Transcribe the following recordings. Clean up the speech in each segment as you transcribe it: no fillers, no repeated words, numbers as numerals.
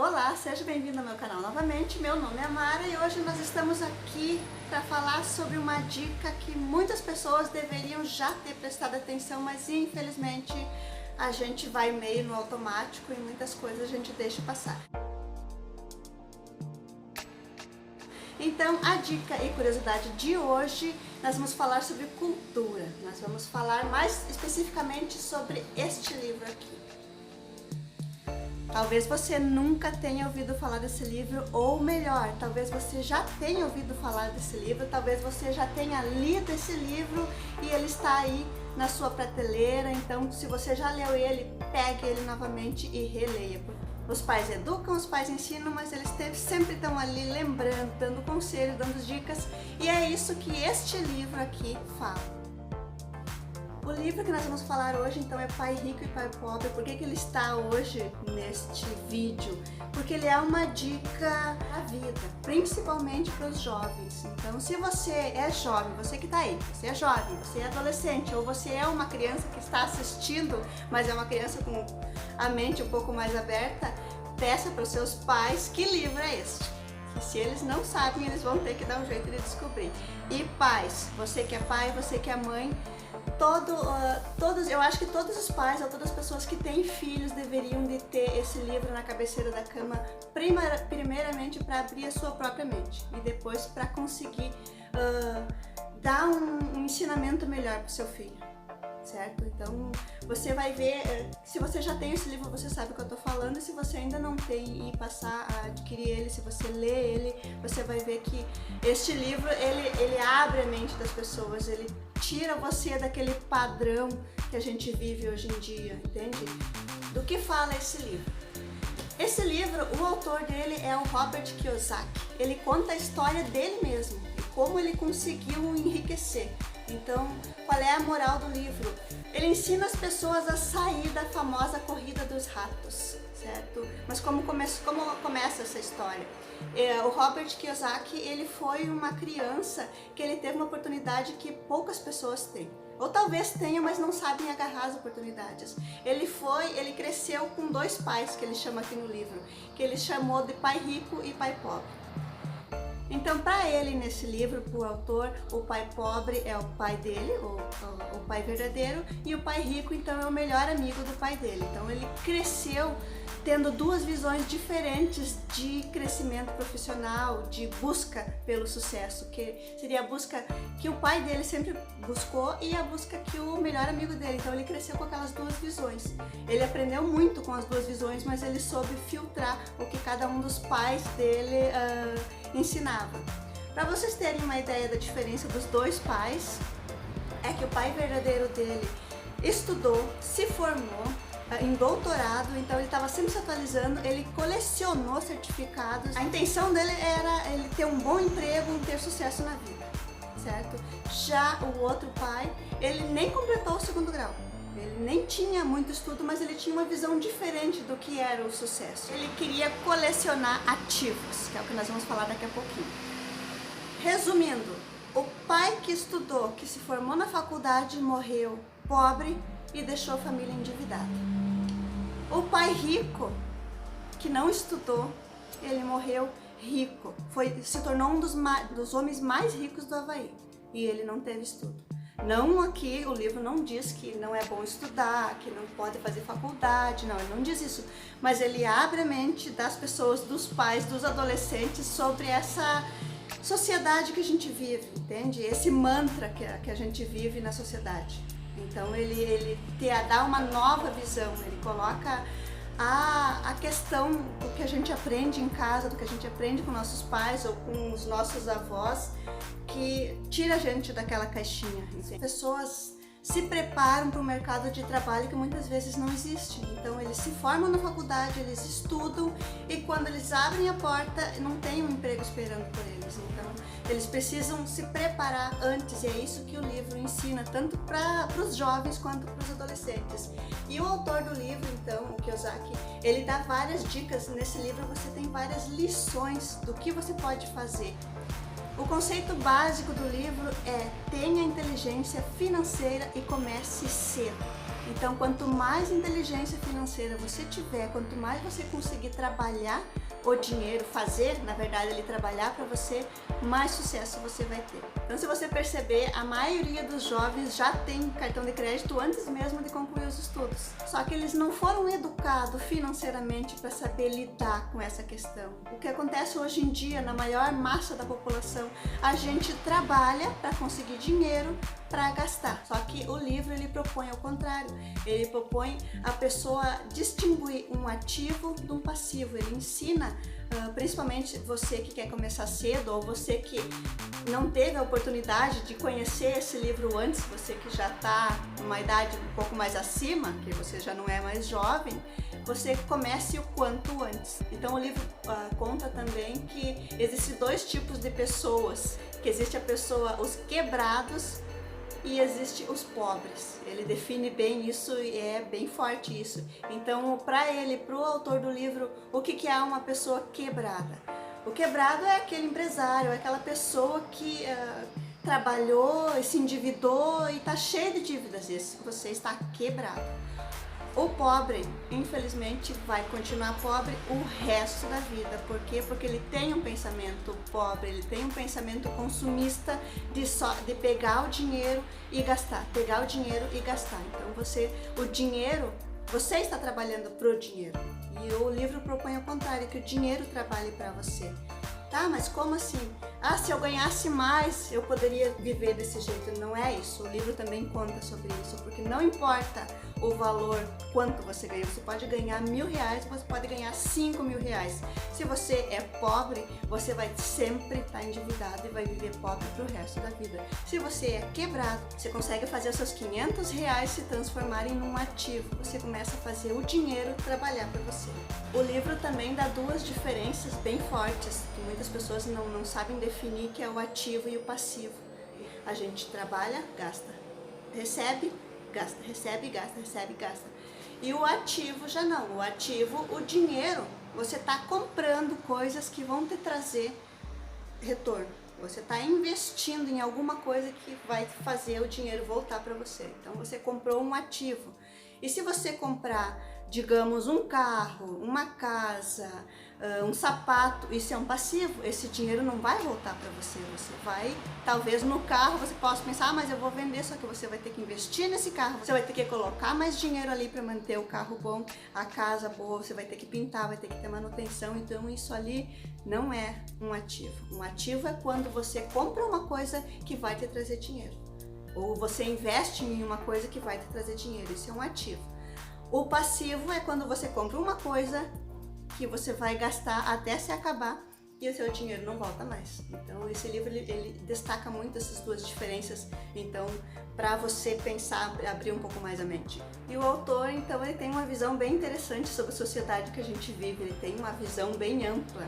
Olá, seja bem-vindo ao meu canal novamente. Meu nome é Mara e hoje nós estamos aqui para falar sobre uma dica que muitas pessoas deveriam já ter prestado atenção, mas infelizmente a gente vai meio no automático e muitas coisas a gente deixa passar. Então, a dica e curiosidade de hoje, nós vamos falar sobre cultura. Nós vamos falar mais especificamente sobre este livro aqui. Talvez você nunca tenha ouvido falar desse livro, ou melhor, talvez você já tenha ouvido falar desse livro, talvez você já tenha lido esse livro e ele está aí na sua prateleira. Então, se você já leu ele, pegue ele novamente e releia. Os pais educam, os pais ensinam, mas eles sempre estão ali lembrando, dando conselhos, dando dicas, e é isso que este livro aqui fala. O livro que nós vamos falar hoje, então, é Pai Rico e Pai Pobre. Por que ele está hoje neste vídeo? Porque ele é uma dica da vida, principalmente para os jovens. Então, se você é jovem, você que está aí, você é jovem, você é adolescente, ou você é uma criança que está assistindo, mas é uma criança com a mente um pouco mais aberta, peça para os seus pais que livro é este. E se eles não sabem, eles vão ter que dar um jeito de descobrir. E pais, você que é pai, você que é mãe, eu acho que todos os pais ou todas as pessoas que têm filhos deveriam de ter esse livro na cabeceira da cama, primeiramente para abrir a sua própria mente e depois para conseguir dar um ensinamento melhor para o seu filho, certo? Então você vai ver, se você já tem esse livro, você sabe o que eu estou falando, e se você ainda não tem e passar a adquirir ele, se você lê ele, você vai ver que este livro, ele abre a mente das pessoas, ele tira você daquele padrão que a gente vive hoje em dia, entende? Do que fala esse livro? Esse livro, o autor dele é o Robert Kiyosaki. Ele conta a história dele mesmo e como ele conseguiu enriquecer. Então, qual é a moral do livro? Ele ensina as pessoas a sair da famosa corrida dos ratos, certo? Mas como começa essa história? O Robert Kiyosaki, ele foi uma criança que ele teve uma oportunidade que poucas pessoas têm. Ou talvez tenham, mas não sabem agarrar as oportunidades. Ele cresceu com dois pais, que ele chama aqui no livro, que ele chamou de pai rico e pai pobre. Então, para ele, nesse livro, para o autor, o pai pobre é o pai dele, o pai verdadeiro, e o pai rico, então, é o melhor amigo do pai dele. Então, ele cresceu tendo duas visões diferentes de crescimento profissional, de busca pelo sucesso, que seria a busca que o pai dele sempre buscou e a busca que o melhor amigo dele. Então ele cresceu com aquelas duas visões. Ele aprendeu muito com as duas visões, mas ele soube filtrar o que cada um dos pais dele ensinava. Para vocês terem uma ideia da diferença dos dois pais, é que o pai verdadeiro dele estudou, se formou em doutorado, então ele estava sempre se atualizando, ele colecionou certificados. A intenção dele era ele ter um bom emprego e ter sucesso na vida, certo? Já o outro pai, ele nem completou o segundo grau. Ele nem tinha muito estudo, mas ele tinha uma visão diferente do que era o sucesso. Ele queria colecionar ativos, que é o que nós vamos falar daqui a pouquinho. Resumindo, o pai que estudou, que se formou na faculdade, morreu pobre e deixou a família endividada. O pai rico, que não estudou, ele morreu rico, se tornou um dos homens mais ricos do Havaí, e ele não teve estudo. Não, aqui o livro não diz que não é bom estudar, que não pode fazer faculdade, não, ele não diz isso, mas ele abre a mente das pessoas, dos pais, dos adolescentes sobre essa sociedade que a gente vive, entende? Esse mantra que a gente vive na sociedade. Então ele dá uma nova visão, ele coloca a questão do que a gente aprende em casa, do que a gente aprende com nossos pais ou com os nossos avós, que tira a gente daquela caixinha. As pessoas se preparam para um mercado de trabalho que muitas vezes não existe. Então eles se formam na faculdade, eles estudam e quando eles abrem a porta não tem um emprego esperando por eles. Então eles precisam se preparar antes, e é isso que o livro ensina, tanto para os jovens quanto para os adolescentes. E o autor do livro, então, o Kiyosaki, ele dá várias dicas. Nesse livro você tem várias lições do que você pode fazer. O conceito básico do livro é: tenha inteligência financeira e comece cedo. Então, quanto mais inteligência financeira você tiver, quanto mais você conseguir trabalhar o dinheiro, fazer, na verdade, ele trabalhar para você, mais sucesso você vai ter. Então, se você perceber, a maioria dos jovens já tem cartão de crédito antes mesmo de concluir os estudos. Só que eles não foram educados financeiramente para saber lidar com essa questão. O que acontece hoje em dia, na maior massa da população, a gente trabalha para conseguir dinheiro para gastar. Só que o livro ele propõe ao contrário. Ele propõe a pessoa distinguir um ativo de um passivo. Ele ensina, principalmente você que quer começar cedo ou você que não teve a oportunidade de conhecer esse livro antes, você que já está numa idade um pouco mais acima, que você já não é mais jovem, você comece o quanto antes. Então o livro conta também que existem dois tipos de pessoas, que existe a pessoa, os quebrados, e existe os pobres. Ele define bem isso e é bem forte isso. Então, para ele, para o autor do livro, o que é uma pessoa quebrada? O quebrado é aquele empresário, é aquela pessoa que trabalhou, se endividou e está cheio de dívidas. Esse você está quebrado. O pobre, infelizmente, vai continuar pobre o resto da vida. Por quê? Porque ele tem um pensamento pobre, ele tem um pensamento consumista de pegar o dinheiro e gastar, pegar o dinheiro e gastar. Então o dinheiro, você está trabalhando pro dinheiro. E o livro propõe ao contrário, que o dinheiro trabalhe para você. Tá, mas como assim? Ah, se eu ganhasse mais, eu poderia viver desse jeito. Não é isso. O livro também conta sobre isso, porque não importa o valor, quanto você ganha. Você pode ganhar R$1.000, você pode ganhar R$5.000. Se você é pobre, você vai sempre estar endividado e vai viver pobre pro resto da vida. Se você é quebrado, você consegue fazer os seus R$500 se transformarem num ativo. Você começa a fazer o dinheiro trabalhar para você. O livro também dá duas diferenças bem fortes, que muitas pessoas não sabem definir, que é o ativo e o passivo. A gente trabalha, gasta, recebe, gasta, recebe, gasta, recebe, gasta. E o ativo já não. O ativo, o dinheiro, você está comprando coisas que vão te trazer retorno. Você está investindo em alguma coisa que vai fazer o dinheiro voltar para você. Então você comprou um ativo. E se você comprar, digamos, um carro, uma casa, um sapato, isso é um passivo, esse dinheiro não vai voltar para você. Você vai, talvez no carro você possa pensar, mas eu vou vender, só que você vai ter que investir nesse carro, você vai ter que colocar mais dinheiro ali para manter o carro bom, a casa boa, você vai ter que pintar, vai ter que ter manutenção, então isso ali não é um ativo. Um ativo é quando você compra uma coisa que vai te trazer dinheiro, ou você investe em uma coisa que vai te trazer dinheiro, isso é um ativo. O passivo é quando você compra uma coisa que você vai gastar até se acabar e o seu dinheiro não volta mais. Então esse livro ele destaca muito essas duas diferenças, então para você pensar, abrir um pouco mais a mente. E o autor, então, ele tem uma visão bem interessante sobre a sociedade que a gente vive, ele tem uma visão bem ampla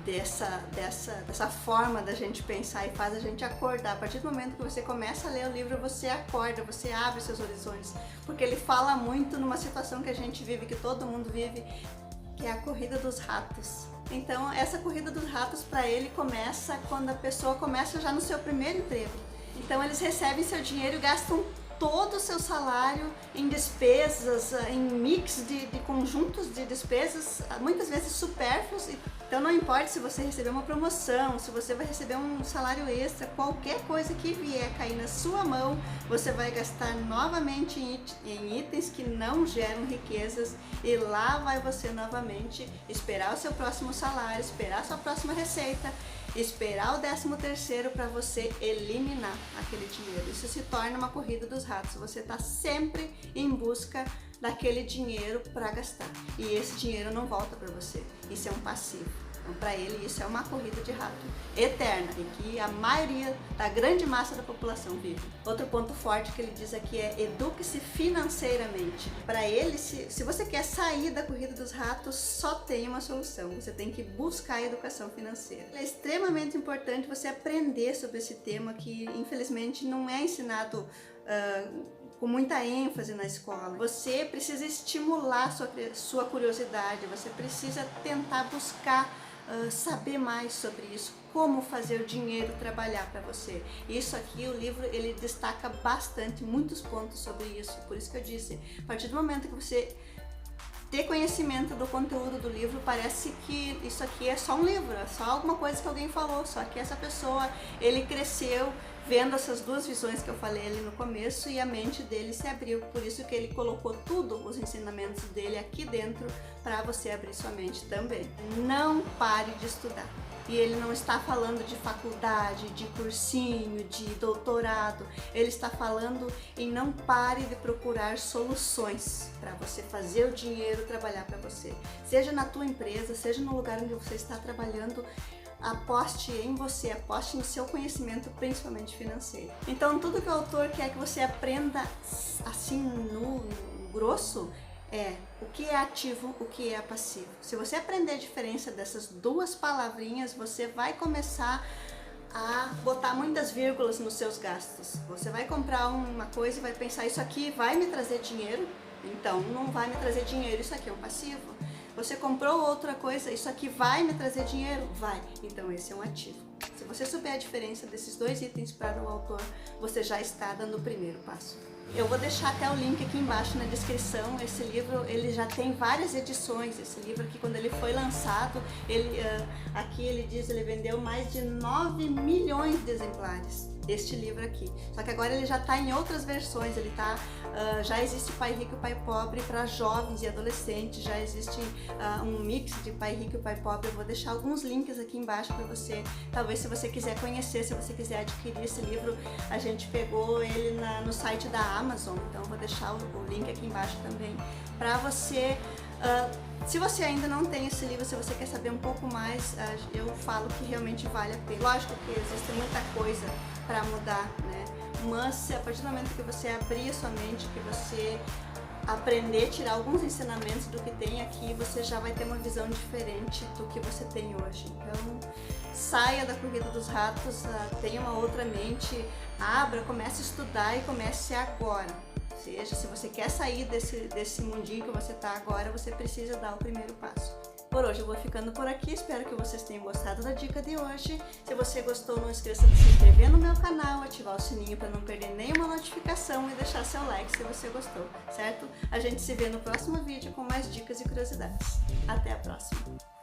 dessa forma da gente pensar e faz a gente acordar. A partir do momento que você começa a ler o livro, você acorda, você abre seus horizontes, porque ele fala muito numa situação que a gente vive, que todo mundo vive, que é a corrida dos ratos. Então essa corrida dos ratos para ele começa quando a pessoa começa já no seu primeiro emprego. Então eles recebem seu dinheiro e gastam todo o seu salário em despesas, em mix de conjuntos de despesas, muitas vezes supérfluos. Então não importa se você receber uma promoção, se você vai receber um salário extra, qualquer coisa que vier cair na sua mão, você vai gastar novamente em itens que não geram riquezas, e lá vai você novamente esperar o seu próximo salário, esperar a sua próxima receita, esperar o 13º para você eliminar aquele dinheiro. Isso se torna uma corrida dos ratos. Você está sempre em busca daquele dinheiro para gastar e esse dinheiro não volta para você. Isso é um passivo. Então, para ele, isso é uma corrida de rato eterna, em que a maioria da grande massa da população vive. Outro ponto forte que ele diz aqui é: eduque-se financeiramente. Para ele, se você quer sair da corrida dos ratos, só tem uma solução: você tem que buscar a educação financeira. É extremamente importante você aprender sobre esse tema, que infelizmente não é ensinado com muita ênfase na escola. Você precisa estimular sua curiosidade, você precisa tentar buscar saber mais sobre isso, como fazer o dinheiro trabalhar para você. Isso aqui, o livro, ele destaca bastante, muitos pontos sobre isso. Por isso que eu disse, a partir do momento que você ter conhecimento do conteúdo do livro, parece que isso aqui é só um livro, é só alguma coisa que alguém falou, só que essa pessoa, ele cresceu vendo essas duas visões que eu falei ali no começo e a mente dele se abriu, por isso que ele colocou tudo, os ensinamentos dele aqui dentro para você abrir sua mente também. Não pare de estudar. E ele não está falando de faculdade, de cursinho, de doutorado. Ele está falando em não pare de procurar soluções para você fazer o dinheiro trabalhar para você. Seja na tua empresa, seja no lugar onde você está trabalhando, aposte em você, aposte no seu conhecimento, principalmente financeiro. Então, tudo que o autor quer que você aprenda assim no grosso é o que é ativo, o que é passivo. Se você aprender a diferença dessas duas palavrinhas, você vai começar a botar muitas vírgulas nos seus gastos. Você vai comprar uma coisa e vai pensar, isso aqui vai me trazer dinheiro? Então, não vai me trazer dinheiro, isso aqui é um passivo. Você comprou outra coisa, isso aqui vai me trazer dinheiro? Vai. Então, esse é um ativo. Se você souber a diferença desses dois itens para o autor, você já está dando o primeiro passo. Eu vou deixar até o link aqui embaixo na descrição. Esse livro, ele já tem várias edições. Esse livro aqui, quando ele foi lançado, aqui ele diz, ele vendeu mais de 9 milhões de exemplares. Este livro aqui. Só que agora ele já está em outras versões, já existe Pai Rico e Pai Pobre para jovens e adolescentes, já existe um mix de Pai Rico e Pai Pobre. Eu vou deixar alguns links aqui embaixo para você, talvez se você quiser conhecer, se você quiser adquirir esse livro, a gente pegou ele no site da Amazon, então eu vou deixar o link aqui embaixo também para você. Se você ainda não tem esse livro, se você quer saber um pouco mais, eu falo que realmente vale a pena. Lógico que existe muita coisa para mudar, né? Mas a partir do momento que você abrir a sua mente, que você aprender, tirar alguns ensinamentos do que tem aqui, você já vai ter uma visão diferente do que você tem hoje. Então, saia da corrida dos ratos, tenha uma outra mente, abra, comece a estudar e comece agora. Seja, se você quer sair desse mundinho que você está agora, você precisa dar o primeiro passo. Por hoje eu vou ficando por aqui, espero que vocês tenham gostado da dica de hoje. Se você gostou, não esqueça de se inscrever no meu canal, ativar o sininho para não perder nenhuma notificação e deixar seu like se você gostou, certo? A gente se vê no próximo vídeo com mais dicas e curiosidades. Até a próxima!